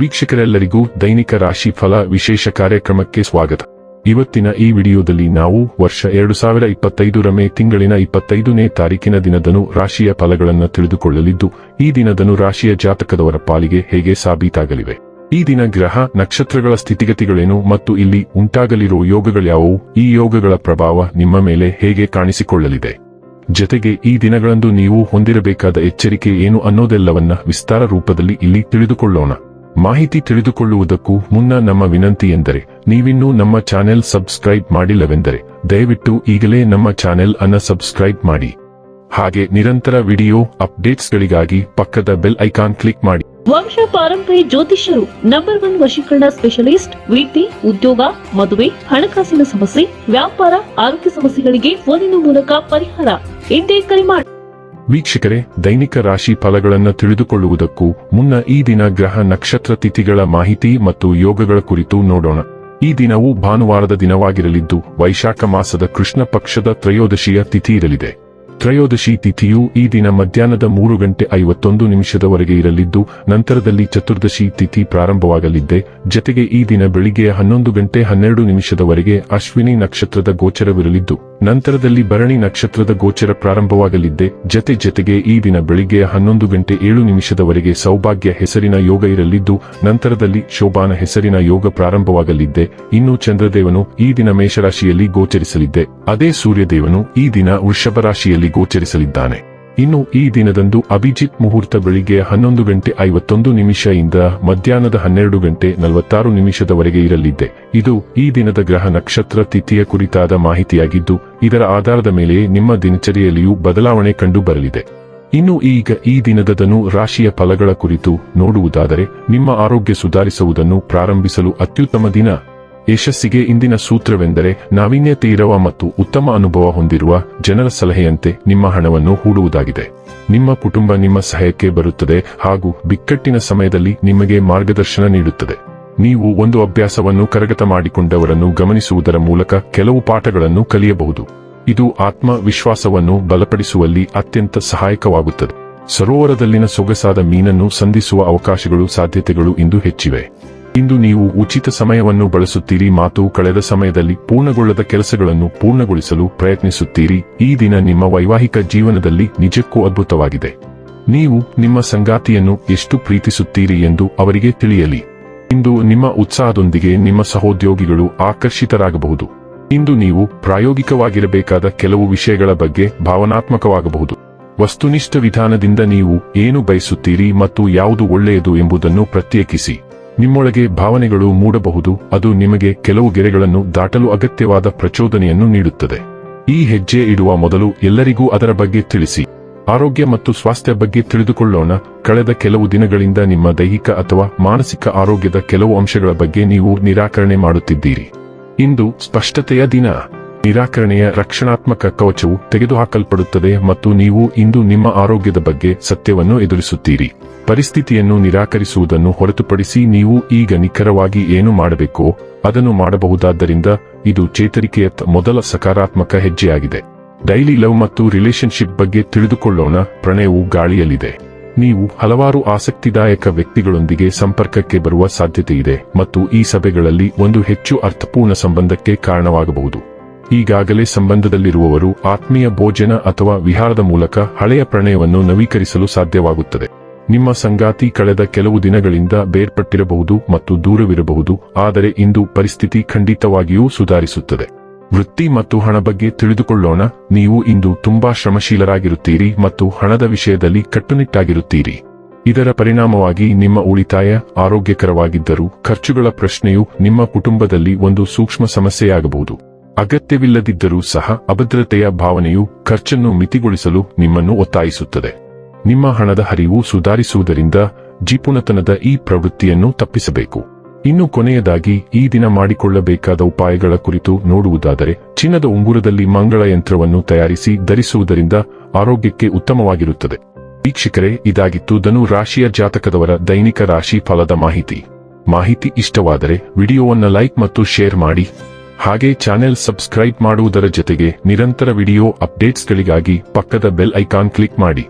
ವೀಕ್ಷಕರೆಲ್ಲರಿಗೂ ದೈನಿಕ ರಾಶಿ ಫಲ ವಿಶೇಷ ಕಾರ್ಯಕ್ರಮಕ್ಕೆ ಸ್ವಾಗತ. ಇವತ್ತಿನ ಈ ವಿಡಿಯೋದಲ್ಲಿ ನಾವು ವರ್ಷ 2025 ಮೇ ತಿಂಗಳಿನ 25ನೇ ತಾರೀಕಿನ ದಿನದನು ರಾಶಿಯ ಫಲಗಳನ್ನು ತಿಳಿದುಕೊಳ್ಳಲಿದ್ದು, ಈ ದಿನದನು ರಾಶಿಯ ಜಾತಕದವರ ಪಾಲಿಗೆ ಹೇಗೆ ಸಾಬೀತಾಗಲಿವೆ, ಈ ದಿನ ಗ್ರಹ ನಕ್ಷತ್ರಗಳ ಸ್ಥಿತಿಗತಿಗಳೇನು ಮತ್ತು ಇಲ್ಲಿ ಉಂಟಾಗಲಿರುವ ಯೋಗಗಳ್ಯಾವುವು, ಈ ಯೋಗಗಳ ಪ್ರಭಾವ ನಿಮ್ಮ ಮೇಲೆ ಹೇಗೆ ಕಾಣಿಸಿಕೊಳ್ಳಲಿದೆ, ಜೊತೆಗೆ ಈ ದಿನಗಳಂದು ನೀವು ಹೊಂದಿರಬೇಕಾದ ಎಚ್ಚರಿಕೆ ಏನು ಅನ್ನೋದೆಲ್ಲವನ್ನ ವಿಸ್ತಾರ ರೂಪದಲ್ಲಿ ಇಲ್ಲಿ ತಿಳಿದುಕೊಳ್ಳೋಣ. ಮಾಹಿತಿ ತಿಳಿದುಕೊಳ್ಳುವುದಕ್ಕೂ ಮುನ್ನ ನಮ್ಮ ವಿನಂತಿ ಎಂದರೆ, ನೀವಿನ್ನೂ ನಮ್ಮ ಚಾನೆಲ್ ಸಬ್ಸ್ಕ್ರೈಬ್ ಮಾಡಿಲ್ಲವೆಂದರೆ ದಯವಿಟ್ಟು ಈಗಲೇ ನಮ್ಮ ಚಾನೆಲ್ ಅನ್ನು ಸಬ್ಸ್ಕ್ರೈಬ್ ಮಾಡಿ. ಹಾಗೆ ನಿರಂತರ ವಿಡಿಯೋ ಅಪ್ಡೇಟ್ಸ್ಗಳಿಗಾಗಿ ಪಕ್ಕದ ಬೆಲ್ ಐಕಾನ್ ಕ್ಲಿಕ್ ಮಾಡಿ. ವಂಶ ಪಾರಂಪರ್ಯ ಜ್ಯೋತಿಷ್ಯರು ನಂಬರ್ 1 ವಶೀಕರಣ ಸ್ಪೆಷಲಿಸ್ಟ್. ವೃತ್ತಿ, ಉದ್ಯೋಗ, ಮದುವೆ, ಹಣಕಾಸಿನ ಸಮಸ್ಯೆ, ವ್ಯಾಪಾರ, ಆರೋಗ್ಯ ಸಮಸ್ಯೆಗಳಿಗೆ ಫೋನಿನ ಮೂಲಕ ಪರಿಹಾರ. ಇಂದೇ ಕರೆ ಮಾಡಿ. ವೀಕ್ಷಕರೇ, ದೈನಿಕ ರಾಶಿ ಫಲಗಳನ್ನು ತಿಳಿದುಕೊಳ್ಳುವುದಕ್ಕೂ ಮುನ್ನ ಈ ದಿನ ಗ್ರಹ ನಕ್ಷತ್ರ ತಿಥಿಗಳ ಮಾಹಿತಿ ಮತ್ತು ಯೋಗಗಳ ಕುರಿತು ನೋಡೋಣ. ಈ ದಿನವು ಭಾನುವಾರದ ದಿನವಾಗಿರಲಿದ್ದು, ವೈಶಾಖ ಮಾಸದ ಕೃಷ್ಣ ಪಕ್ಷದ ತ್ರಯೋದಶಿಯ ತಿಥಿ ಇರಲಿದೆ. ತ್ರಯೋದಶಿ ತಿಥಿಯು ಈ ದಿನ ಮಧ್ಯಾಹ್ನದ 3:51 ಇರಲಿದ್ದು, ನಂತರದಲ್ಲಿ ಚತುರ್ದಶಿ ತಿಥಿ ಪ್ರಾರಂಭವಾಗಲಿದ್ದೆ. ಜತೆಗೆ ಈ ದಿನ ಬೆಳಿಗ್ಗೆ 11:12 ಅಶ್ವಿನಿ ನಕ್ಷತ್ರದ ಗೋಚರವಿರಲಿದ್ದು, ನಂತರದಲ್ಲಿ ಭರಣಿ ನಕ್ಷತ್ರದ ಗೋಚರ ಪ್ರಾರಂಭವಾಗಲಿದ್ದೆ. ಜತೆಗೆ ಈ ದಿನ ಬೆಳಿಗ್ಗೆ 11:07 ಸೌಭಾಗ್ಯ ಹೆಸರಿನ ಯೋಗ ಇರಲಿದ್ದು, ನಂತರದಲ್ಲಿ ಶೋಭಾನ ಹೆಸರಿನ ಯೋಗ ಪ್ರಾರಂಭವಾಗಲಿದ್ದೆ. ಇನ್ನು ಚಂದ್ರದೇವನು ಈ ದಿನ ಮೇಷರಾಶಿಯಲ್ಲಿ ಗೋಚರಿಸಲಿದ್ದೆ. ಅದೇ ಸೂರ್ಯದೇವನು ಈ ದಿನ ವೃಷಭ ರಾಶಿಯಲ್ಲಿ ಗೋಚರಿಸಲಿದ್ದಾನೆ. ಇನ್ನು ಈ ದಿನದಂದು ಅಭಿಜಿತ್ ಮುಹೂರ್ತ ಬೆಳಿಗ್ಗೆ 11:51 ಇಂದ ಮಧ್ಯಾಹ್ನದ 12:46 ಇರಲಿದೆ. ಇದು ಈ ದಿನದ ಗ್ರಹ ನಕ್ಷತ್ರ ತಿಥಿಯ ಕುರಿತಾದ ಮಾಹಿತಿಯಾಗಿದ್ದು, ಇದರ ಆಧಾರದ ಮೇಲೆ ನಿಮ್ಮ ದಿನಚರಿಯಲ್ಲಿಯೂ ಬದಲಾವಣೆ ಕಂಡು ಬರಲಿದೆ. ಇನ್ನು ಈಗ ಈ ದಿನದನು ರಾಶಿಯ ಫಲಗಳ ಕುರಿತು ನೋಡುವುದಾದರೆ, ನಿಮ್ಮ ಆರೋಗ್ಯ ಸುಧಾರಿಸುವುದನ್ನು ಪ್ರಾರಂಭಿಸಲು ಅತ್ಯುತ್ತಮ ದಿನ. ಯಶಸ್ಸಿಗೆ ಇಂದಿನ ಸೂತ್ರವೆಂದರೆ, ನಾವೀನ್ಯತೆ ಇರುವ ಮತ್ತು ಉತ್ತಮ ಅನುಭವ ಹೊಂದಿರುವ ಜನರ ಸಲಹೆಯಂತೆ ನಿಮ್ಮ ಹಣವನ್ನು ಹೂಡುವುದಾಗಿದೆ. ನಿಮ್ಮ ಕುಟುಂಬ ನಿಮ್ಮ ಸಹಾಯಕ್ಕೆ ಬರುತ್ತದೆ ಹಾಗೂ ಬಿಕ್ಕಟ್ಟಿನ ಸಮಯದಲ್ಲಿ ನಿಮಗೆ ಮಾರ್ಗದರ್ಶನ ನೀಡುತ್ತದೆ. ನೀವು ಒಂದು ಅಭ್ಯಾಸವನ್ನು ಕರಗತ ಮಾಡಿಕೊಂಡವರನ್ನು ಗಮನಿಸುವುದರ ಮೂಲಕ ಕೆಲವು ಪಾಠಗಳನ್ನು ಕಲಿಯಬಹುದು. ಇದು ಆತ್ಮವಿಶ್ವಾಸವನ್ನು ಬಲಪಡಿಸುವಲ್ಲಿ ಅತ್ಯಂತ ಸಹಾಯಕವಾಗುತ್ತದೆ. ಸರೋವರದಲ್ಲಿನ ಸೊಗಸಾದ ಮೀನನ್ನು ಸಂಧಿಸುವ ಅವಕಾಶಗಳು ಸಾಧ್ಯತೆಗಳು ಇಂದು ಹೆಚ್ಚಿವೆ. ಇಂದು ನೀವು ಉಚಿತ ಸಮಯವನ್ನು ಬಳಸುತ್ತೀರಿ, ಮಾತು ಕಳೆದ ಸಮಯದಲ್ಲಿ ಪೂರ್ಣಗೊಳ್ಳದ ಕೆಲಸಗಳನ್ನು ಪೂರ್ಣಗೊಳಿಸಲು ಪ್ರಯತ್ನಿಸುತ್ತೀರಿ. ಈ ದಿನ ನಿಮ್ಮ ವೈವಾಹಿಕ ಜೀವನದಲ್ಲಿ ನಿಜಕ್ಕೂ ಅದ್ಭುತವಾಗಿದೆ. ನೀವು ನಿಮ್ಮ ಸಂಗಾತಿಯನ್ನು ಎಷ್ಟು ಪ್ರೀತಿಸುತ್ತೀರಿ ಎಂದು ಅವರಿಗೆ ತಿಳಿಯಲಿ. ಇಂದು ನಿಮ್ಮ ಉತ್ಸಾಹದೊಂದಿಗೆ ನಿಮ್ಮ ಸಹೋದ್ಯೋಗಿಗಳು ಆಕರ್ಷಿತರಾಗಬಹುದು. ಇಂದು ನೀವು ಪ್ರಾಯೋಗಿಕವಾಗಿರಬೇಕಾದ ಕೆಲವು ವಿಷಯಗಳ ಬಗ್ಗೆ ಭಾವನಾತ್ಮಕವಾಗಬಹುದು. ವಸ್ತುನಿಷ್ಠ ವಿಧಾನದಿಂದ ನೀವು ಏನು ಬಯಸುತ್ತೀರಿ ಮತ್ತು ಯಾವುದು ಒಳ್ಳೆಯದು ಎಂಬುದನ್ನು ಪ್ರತ್ಯೇಕಿಸಿ. ನಿಮ್ಮೊಳಗೆ ಭಾವನೆಗಳು ಮೂಡಬಹುದು, ಅದು ನಿಮಗೆ ಕೆಲವು ಗೆರೆಗಳನ್ನು ದಾಟಲು ಅಗತ್ಯವಾದ ಪ್ರಚೋದನೆಯನ್ನು ನೀಡುತ್ತದೆ. ಈ ಹೆಜ್ಜೆ ಇಡುವ ಮೊದಲು ಎಲ್ಲರಿಗೂ ಅದರ ಬಗ್ಗೆ ತಿಳಿಸಿ. ಆರೋಗ್ಯ ಮತ್ತು ಸ್ವಾಸ್ಥ್ಯ ಬಗ್ಗೆ ತಿಳಿದುಕೊಳ್ಳೋಣ. ಕಳೆದ ಕೆಲವು ದಿನಗಳಿಂದ ನಿಮ್ಮ ದೈಹಿಕ ಅಥವಾ ಮಾನಸಿಕ ಆರೋಗ್ಯದ ಕೆಲವು ಅಂಶಗಳ ಬಗ್ಗೆ ನೀವು ನಿರಾಕರಣೆ ಮಾಡುತ್ತಿದ್ದೀರಿ. ಇಂದು ಸ್ಪಷ್ಟತೆಯ ದಿನ. ನಿರಾಕರಣೆಯ ರಕ್ಷಣಾತ್ಮಕ ಕವಚವು ತೆಗೆದುಹಾಕಲ್ಪಡುತ್ತದೆ ಮತ್ತು ನೀವು ಇಂದು ನಿಮ್ಮ ಆರೋಗ್ಯದ ಬಗ್ಗೆ ಸತ್ಯವನ್ನು ಎದುರಿಸುತ್ತೀರಿ. ಪರಿಸ್ಥಿತಿಯನ್ನು ನಿರಾಕರಿಸುವುದನ್ನು ಹೊರತುಪಡಿಸಿ ನೀವು ಈಗ ನಿಖರವಾಗಿ ಏನು ಮಾಡಬೇಕೋ ಅದನ್ನು ಮಾಡಬಹುದಾದ್ದರಿಂದ ಇದು ಚೇತರಿಕೆಯತ್ತ ಮೊದಲ ಸಕಾರಾತ್ಮಕ ಹೆಜ್ಜೆಯಾಗಿದೆ. ಡೈಲಿ ಲವ್ ಮತ್ತು ರಿಲೇಶನ್ಶಿಪ್ ಬಗ್ಗೆ ತಿಳಿದುಕೊಳ್ಳೋಣ. ಪ್ರಣಯವು ಗಾಳಿಯಲ್ಲಿದೆ. ನೀವು ಹಲವಾರು ಆಸಕ್ತಿದಾಯಕ ವ್ಯಕ್ತಿಗಳೊಂದಿಗೆ ಸಂಪರ್ಕಕ್ಕೆ ಬರುವ ಸಾಧ್ಯತೆಯಿದೆ ಮತ್ತು ಈ ಸಭೆಗಳಲ್ಲಿ ಒಂದು ಹೆಚ್ಚು ಅರ್ಥಪೂರ್ಣ ಸಂಬಂಧಕ್ಕೆ ಕಾರಣವಾಗಬಹುದು. ಈಗಾಗಲೇ ಸಂಬಂಧದಲ್ಲಿರುವವರು ಆತ್ಮೀಯ ಭೋಜನ ಅಥವಾ ವಿಹಾರದ ಮೂಲಕ ಹಳೆಯ ಪ್ರಣಯವನ್ನು ನವೀಕರಿಸಲು ಸಾಧ್ಯವಾಗುತ್ತದೆ. ನಿಮ್ಮ ಸಂಗಾತಿ ಕಳೆದ ಕೆಲವು ದಿನಗಳಿಂದ ಬೇರ್ಪಟ್ಟಿರಬಹುದು ಮತ್ತು ದೂರವಿರಬಹುದು, ಆದರೆ ಇಂದು ಪರಿಸ್ಥಿತಿ ಖಂಡಿತವಾಗಿಯೂ ಸುಧಾರಿಸುತ್ತದೆ. ವೃತ್ತಿ ಮತ್ತು ಹಣ ಬಗ್ಗೆ ತಿಳಿದುಕೊಳ್ಳೋಣ. ನೀವು ಇಂದು ತುಂಬಾ ಶ್ರಮಶೀಲರಾಗಿರುತ್ತೀರಿ ಮತ್ತು ಹಣದ ವಿಷಯದಲ್ಲಿ ಕಟ್ಟುನಿಟ್ಟಾಗಿರುತ್ತೀರಿ. ಇದರ ಪರಿಣಾಮವಾಗಿ ನಿಮ್ಮ ಉಳಿತಾಯ ಆರೋಗ್ಯಕರವಾಗಿದ್ದರೂ ಖರ್ಚುಗಳ ಪ್ರಶ್ನೆಯು ನಿಮ್ಮ ಕುಟುಂಬದಲ್ಲಿ ಒಂದು ಸೂಕ್ಷ್ಮ ಸಮಸ್ಯೆಯಾಗಬಹುದು. ಅಗತ್ಯವಿಲ್ಲದಿದ್ದರೂ ಸಹ ಅಭದ್ರತೆಯ ಭಾವನೆಯು ಖರ್ಚನ್ನು ಮಿತಿಗೊಳಿಸಲು ನಿಮ್ಮನ್ನು ಒತ್ತಾಯಿಸುತ್ತದೆ. ನಿಮ್ಮ ಹಣದ ಹರಿವು ಸುಧಾರಿಸುವುದರಿಂದ ಜಿಪುಣತನದ ಈ ಪ್ರವೃತ್ತಿಯನ್ನು ತಪ್ಪಿಸಬೇಕು. ಇನ್ನು ಕೊನೆಯದಾಗಿ ಈ ದಿನ ಮಾಡಿಕೊಳ್ಳಬೇಕಾದ ಉಪಾಯಗಳ ಕುರಿತು ನೋಡುವುದಾದರೆ, ಚಿನ್ನದ ಉಂಗುರದಲ್ಲಿ ಮಂಗಳ ಯಂತ್ರವನ್ನು ತಯಾರಿಸಿ ಧರಿಸುವುದರಿಂದ ಆರೋಗ್ಯಕ್ಕೆ ಉತ್ತಮವಾಗಿರುತ್ತದೆ. ವೀಕ್ಷಕರೇ, ಇದಾಗಿತ್ತು ಧನು ರಾಶಿಯ ಜಾತಕದವರ ದೈನಿಕ ರಾಶಿ ಫಲದ ಮಾಹಿತಿ ಇಷ್ಟವಾದರೆ ವಿಡಿಯೋವನ್ನು ಲೈಕ್ ಮತ್ತು ಶೇರ್ ಮಾಡಿ. ಹಾಗೆ ಚಾನೆಲ್ ಸಬ್ಸ್ಕ್ರೈಬ್ ಮಾಡುವುದರ ಜೊತೆಗೆ ನಿರಂತರ ವಿಡಿಯೋ ಅಪ್ಡೇಟ್ಸ್ಗಳಿಗಾಗಿ ಪಕ್ಕದ ಬೆಲ್ ಐಕಾನ್ ಕ್ಲಿಕ್ ಮಾಡಿ.